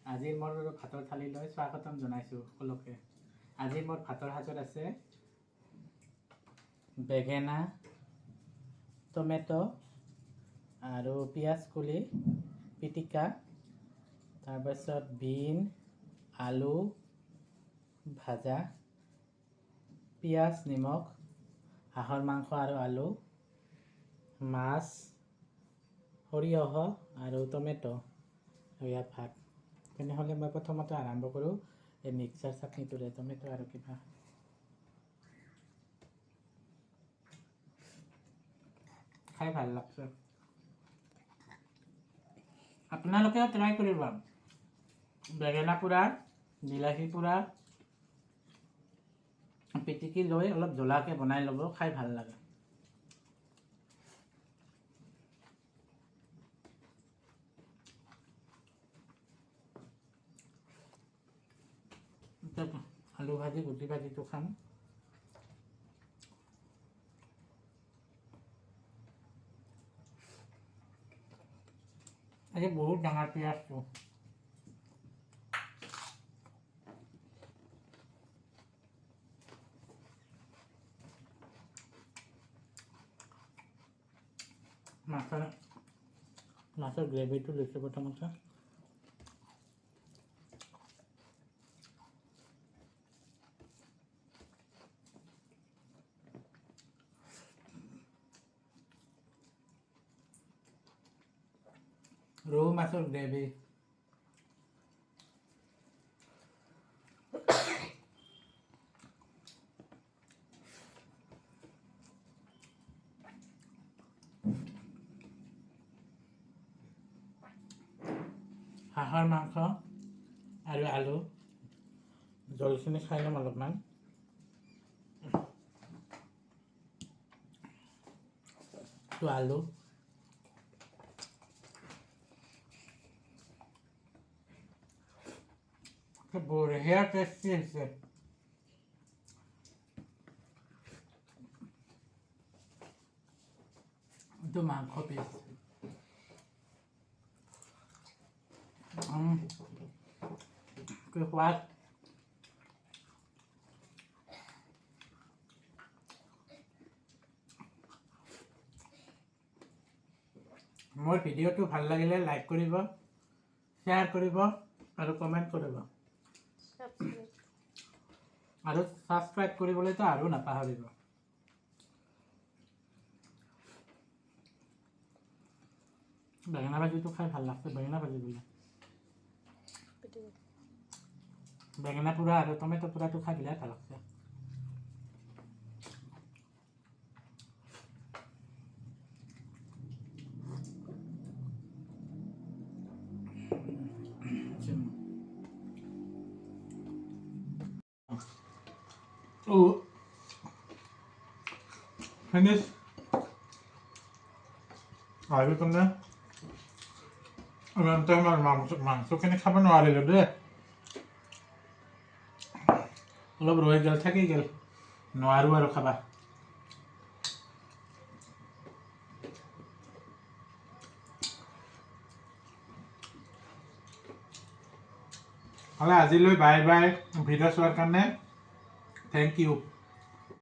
আজি মোৰ ভাতৰ থালিলৈ স্বাগতম জনাইছোঁ সকলোকে। আজি মোৰ ভাতৰ সাজত আছে বেঙেনা, টমেটো আৰু পিঁয়াজ কলি পিটিকা, তাৰপিছত বিন, আলু ভাজা, পিঁয়াজ নিমখ, হাঁহৰ মাংস আৰু আলু, মাছ, সৰিয়হ আৰু টমেটো আৰু ইয়াত ভাত। তেনেহ'লে মই প্ৰথমতে আৰম্ভ কৰোঁ এই মিক্সাৰ চাটনিটোৰে টমেটো আৰু কিবা। খাই ভাল লাগছে। আপোনালোকেও ট্ৰাই কৰিব। বেঙেনা পোৰা, বিলাহী পোৰা পিটিকি লৈ অলপ জ্বলাকৈ বনাই ল'ব, খাই ভাল লাগে। আলু ভাজি গুটি ভাজিটো খাম। আজি বহুত ডাঙৰ পিঁয়াজটো। মাছৰ গ্ৰেভিটো লৈছোঁ প্ৰথমতে। ৰৌ মাছৰ গ্ৰেভি। হাঁহৰ মাংস আৰু আলু জলখিনি খাই ল'ম অলপমান। আলু বঢ়িয়া টেষ্টি হৈছে। এইটো মাংস পিচ। কি সোৱাদ। মোৰ ভিডিঅ'টো ভাল লাগিলে লাইক কৰিব, শ্বেয়াৰ কৰিব আৰু কমেণ্ট কৰিব। আৰু ছাবস্ক্ৰাইব কৰিবলৈতো আৰু নাপাহৰিব। বেঙেনা ভাজিটো খাই ভাল লাগছে। বেঙেনা ভাজি বোলে বেঙেনা পোৰা আৰু টমেটো পোৰাটো খাই বিৰাট ভাল লাগছে। Finish. আৰু তুমি মাংসখিনি খাব নোৱাৰিলোঁ দেই। অলপ ৰৈ গেল, থাকি গেল, নোৱাৰোঁ আৰু খাবা। হ'লে আজিলৈ বাই বাই। ভিডিঅ' চোৱাৰ কাৰণে থেংক ইউ।